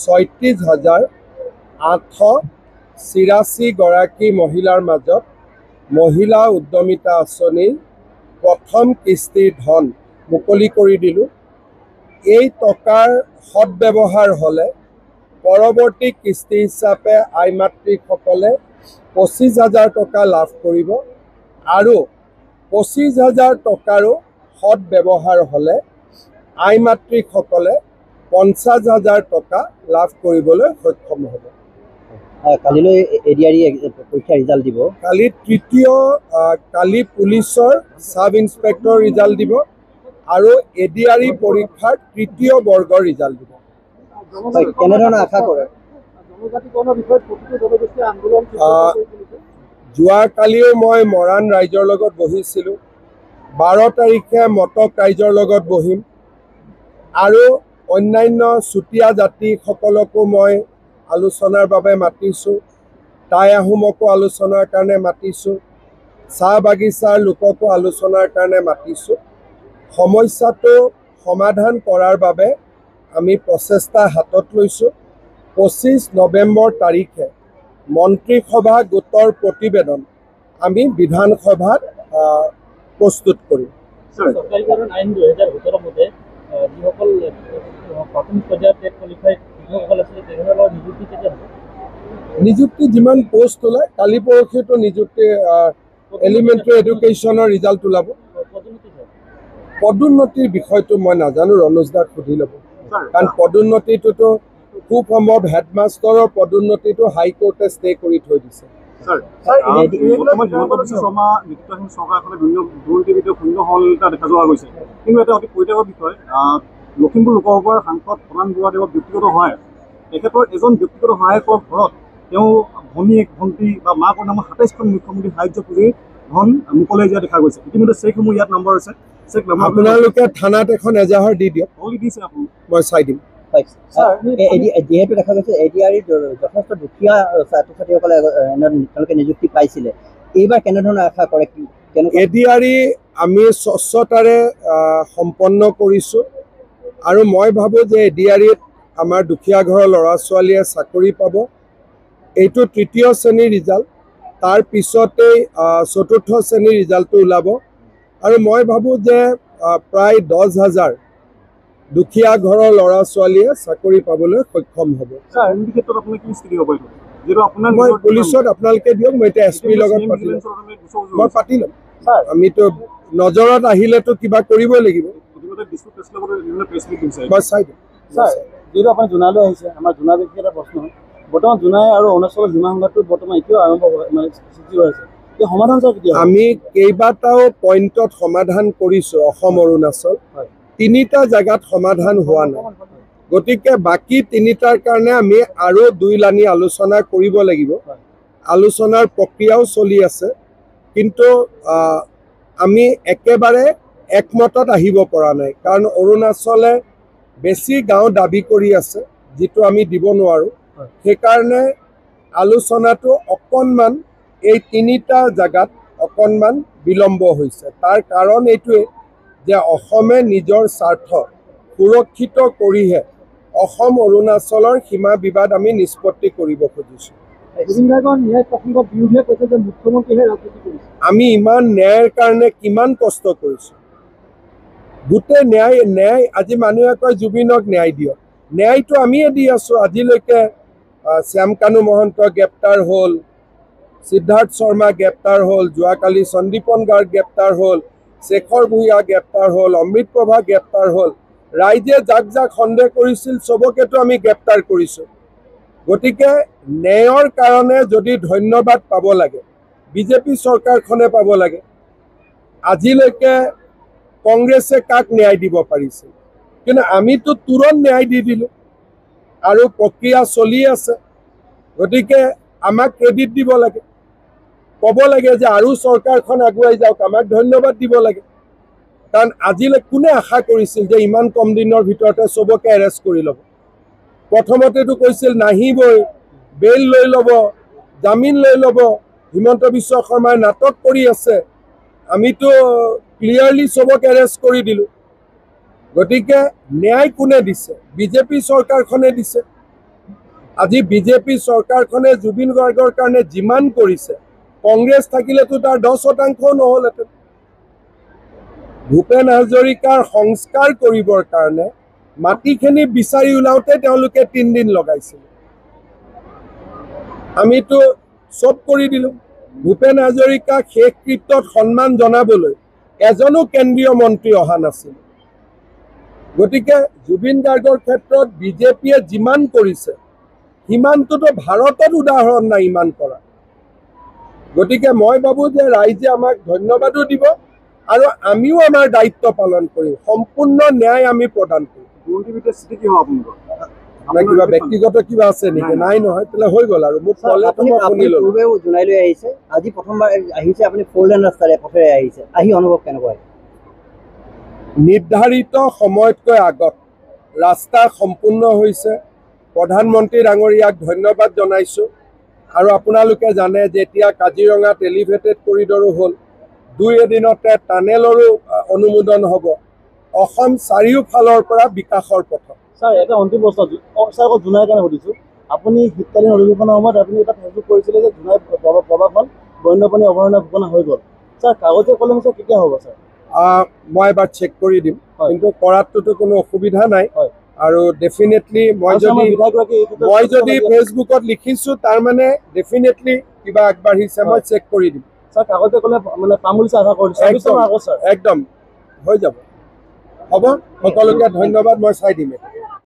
36,883 গৰাকী মহিলাৰ মাজত মহিলা উদ্যমিতা আঁচনিৰ প্ৰথম কিস্তিৰ ধন মুকলি কৰি দিলোঁ। এই টকাৰ সৎব্যৱহাৰ হ'লে পৰৱৰ্তী কিস্তি হিচাপে আই মাতৃসকলে 25,000 টকা লাভ কৰিব আৰু 25,000 টকাৰো সৎব্যৱহাৰ হ'লে আই মাতৃসকলে 50,000 টকা লাভ কৰিবলৈ সক্ষম হ'ব। কালিলৈ এডিআৰই পৰীক্ষা ৰিজাল্ট দিব। কালি পুলিচৰ সাব ইন্সপেক্টৰ ৰিজাল্ট দিব আৰু এডিআৰই পৰীক্ষাৰ 3য় বৰ্গৰ ৰিজাল্ট দিব। কেনেধৰণৰ আশা কৰে? যোৱাকালিও মই মৰাণ ৰাইজৰ লগত বহিছিলোঁ। 12 তাৰিখে মটক ৰাইজৰ লগত বহিম আৰু অন্যান্য চুতীয়া জাতিসকলকো মই আলোচনাৰ বাবে মাতিছোঁ। টাই আহোমকো আলোচনাৰ কাৰণে মাতিছোঁ। চাহ বাগিচাৰ লোককো আলোচনাৰ কাৰণে মাতিছোঁ। সমস্যাটো সমাধান কৰাৰ বাবে আমি প্ৰচেষ্টা হাতত লৈছোঁ। 25 নৱেম্বৰ তাৰিখে মন্ত্ৰীসভা গোটৰ প্ৰতিবেদন আমি বিধানসভাত প্ৰস্তুত কৰিম। চৰকাৰীকৰণ আইন 2017 মতে যিসকল প্ৰাথমিক পৰ্যায়ত টেট কোৱালিফাইড শিক্ষকসকল আছিলে তেখেতসকলৰ নিযুক্তি কেতিয়া হ'ব? নিযুক্তি যিমান পোষ্ট ওলায়, কালি পৰহিতো নিযুক্তি এলিমেণ্টাৰী এডুকেশ্যনৰ ৰিজাল্ট ওলাব। পদোন্নতিৰ বিষয়টো মই নাজানো, ৰনোজ দাক সুধি ল'ব। কাৰণ পদোন্নতিটোতো খুব সম্ভৱ হেডমাষ্টাৰৰ পদোন্নতিটো হাইকোৰ্টে ষ্টে কৰি থৈ দিছে। লখিমপুৰ লোকসভাৰ সাংসদ প্ৰধান বৰুৱাদেৱৰ ব্যক্তিগত সহায়, তেখেতৰ এজন ব্যক্তিগত সহায়কৰ ঘৰত তেওঁ ভনীয়েক ভণ্টি বা মাকৰ নামত 27খন মুখ্যমন্ত্ৰী সাহায্য পুঁজিৰ ধন মুকলাই দিয়া দেখা গৈছে। ইতিমধ্যে চেকসমূহ ইয়াত নম্বৰ আছে। চেক আপোনালোকে থানাত এখন এজাহাৰ দি দিয়ক, দিছে আপুনি, মই চাই দিম। যিহেতু দেখা গৈছে এডিআৰইত যথেষ্ট দুখীয়া ছাত্ৰ ছাত্ৰীসকলে তেওঁলোকে নিযুক্তি পাইছিলে, এইবাৰ কেনেধৰণৰ আশা কৰে? এডিআৰই আমি স্বচ্ছতাৰে সম্পন্ন কৰিছোঁ আৰু মই ভাবোঁ যে এডিআৰইত আমাৰ দুখীয়া ঘৰৰ ল'ৰা ছোৱালীয়ে চাকৰি পাব। এইটো 3য় শ্ৰেণীৰ ৰিজাল্ট, তাৰ পিছতেই 4ৰ্থ শ্ৰেণীৰ ৰিজাল্টটো ওলাব আৰু মই ভাবোঁ যে প্ৰায় 10,000 দুখীয়া ঘৰৰ ল'ৰা ছোৱালীয়ে চাকৰি পাবলৈ সক্ষম হ'ব। মই পুলিচত আপোনালোকে দিয়ক, মই এতিয়া এছপিৰ লগত মই পাতি ল'ম। আমিতো নজৰত আহিলেতো কিবা কৰিবই লাগিব। মই চাই দিম। যিহেতু আপুনি জোনালৈ আহিছে, আমাৰ জোনা বিষয়ে এটা প্ৰশ্ন হয়। বৰ্তমান জোনাই আৰু অৰুণাচলৰ সীমা সংঘাতটো বৰ্তমান এতিয়াও আৰম্ভ সৃষ্টি হৈ আছে। এই সমাধান আমি কেইবাটাও পইণ্টত সমাধান কৰিছোঁ। অসম অৰুণাচল 3টা জেগাত সমাধান হোৱা নাই, গতিকে বাকী 3টাৰ কাৰণে আমি আৰু 2 লানি আলোচনা কৰিব লাগিব। আলোচনাৰ প্ৰক্ৰিয়াও চলি আছে, কিন্তু আমি একেবাৰে একমতত আহিব পৰা নাই, কাৰণ অৰুণাচলে বেছি গাঁও দাবী কৰি আছে, যিটো আমি দিব নোৱাৰোঁ। সেইকাৰণে আলোচনাটো অকণমান এই 3টা জেগাত অকণমান বিলম্ব হৈছে। তাৰ কাৰণ এইটোৱে যে অসমে নিজৰ স্বাৰ্থ সুৰক্ষিত কৰিহে অসম অৰুণাচলৰ সীমা বিবাদ আমি নিষ্পত্তি কৰিব খুজিছোঁ। আমি ইমান ন্যায়ৰ কাৰণে কিমান কষ্ট কৰিছোঁ। গোটেই ন্যায় আজি মানুহে কয় জুবিনক ন্যায় দিয়ক, ন্যায়টো আমিয়ে দি আছোঁ। আজিলৈকে শ্যামকানু মহন্ত গ্ৰেপ্তাৰ হ'ল, সিদ্ধাৰ্থ শৰ্মা গ্ৰেপ্তাৰ হ'ল, যোৱাকালি সন্দীপন গাৰ্গ গ্ৰেপ্তাৰ হ'ল, শেখৰ ভূঞা গ্ৰেপ্তাৰ হ'ল, অমৃত প্ৰভা গ্ৰেপ্তাৰ হ'ল। ৰাইজে যাক যাক সন্দেহ কৰিছিল চবকেতো আমি গ্ৰেপ্তাৰ কৰিছোঁ। গতিকে ন্যায়ৰ কাৰণে যদি ধন্যবাদ পাব লাগে, বিজেপি চৰকাৰখনে পাব লাগে। আজিলৈকে কংগ্ৰেছে কাক ন্যায় দিব পাৰিছিল, কিন্তু আমিতো তুৰন্ত ন্যায় দি দিলোঁ আৰু প্ৰক্ৰিয়া চলি আছে। গতিকে আমাক ক্ৰেডিট দিব লাগে, ক'ব লাগে যে আৰু চৰকাৰখন আগুৱাই যাওক, আমাক ধন্যবাদ দিব লাগে। কাৰণ আজিলৈ কোনে আশা কৰিছিল যে ইমান কম দিনৰ ভিতৰতে চবকে এৰেষ্ট কৰি ল'ব? প্ৰথমতেতো কৈছিল নাহিবই, বেইল লৈ ল'ব, জামিন লৈ ল'ব। হিমন্ত বিশ্ব শৰ্মাই নাটক কৰি আছে, আমিতো ক্লিয়াৰলি চবক এৰেষ্ট কৰি দিলোঁ। গতিকে ন্যায় কোনে দিছে? বিজেপি চৰকাৰখনে দিছে। আজি বিজেপি চৰকাৰখনে জুবিন গাৰ্গৰ কাৰণে যিমান কৰিছে কংগ্ৰেছ থাকিলেতো তাৰ 10% নহ'লহেঁতেন। ভূপেন হাজৰিকাৰ সংস্কাৰ কৰিবৰ কাৰণে মাটিখিনি বিচাৰি ওলাওঁতে তেওঁলোকে 3 দিন লগাইছিল। আমিতো চব কৰি দিলোঁ। ভূপেন হাজৰিকাক শেষ কৃত্যত সন্মান জনাবলৈ এজনো কেন্দ্ৰীয় মন্ত্ৰী অহা নাছিল। গতিকে জুবিন গাৰ্গৰ ক্ষেত্ৰত বিজেপিয়ে যিমান কৰিছে সিমানটোতো ভাৰতত উদাহৰণ নাই ইমান কৰা। গতিকে মই ভাবোঁ যে ৰাইজে আমাক ধন্যবাদো দিব আৰু আমিও আমাৰ দায়িত্ব পালন কৰিম, সম্পূৰ্ণ ন্যায় আমি প্ৰদান কৰিম। দুৰ্নীতিবিধৰ স্থিতি কি হ'ব আপোনালোকৰ? আপোনাৰ কিবা ব্যক্তিগত কিবা আছে নেকি? নাই নহয়, তেতিয়াহ'লে হৈ গ'ল আৰু মোক ক'লে আপুনি মই শুনি ল'লোঁ। পূৰ্বেও জোনাই লৈ আহিছে, আজি প্ৰথমবাৰ আহিছে আপুনি 4 লেন ৰাস্তাৰে পথেৰে আহিছে, আহি অনুভৱ কেনেকুৱা? নিৰ্ধাৰিত সময়তকৈ আগত ৰাস্তা সম্পূৰ্ণ হৈছে। প্ৰধানমন্ত্ৰী ডাঙৰীয়াক ধন্যবাদ জনাইছোঁ। আৰু আপোনালোকে জানে যে এতিয়া কাজিৰঙাত এলিভেটেড কৰিডৰো হ'ল, 2 এদিনতে টানেলৰো অনুমোদন হ'ব। অসম চাৰিওফালৰ পৰা বিকাশৰ পথত। ছাৰ এটা অন্তিম প্ৰশ্ন, ছাৰ আকৌ জোনাইৰ কাৰণে সুধিছোঁ। আপুনি শীতকালীন অধিৱেশনৰ সময়ত আপুনি এটা ফেচবুক কৰিছিলে যে জোনাই প্ৰবাহখন বন্যপ্ৰাণী অভয়াৰণ্য ঘোষণা হৈ গ'ল। ছাৰ কাগজে কলমে ছাৰ কেতিয়া হ'ব ছাৰ? মই এবাৰ চেক কৰি দিম, কিন্তু কৰাটোতো কোনো অসুবিধা নাই। হয়। আৰু ডেফিনেটলি মই যদি ফেচবুকত লিখিছোঁ তাৰমানে ডেফিনেটলি কিবা আগবাঢ়িছে, মই চেক কৰি দিম। ছাৰ কাগজে কলে মানে পাম বুলি আশা কৰিছোঁ। একদম হৈ যাব। হ'ব, সকলোকে ধন্যবাদ, মই চাই দিম।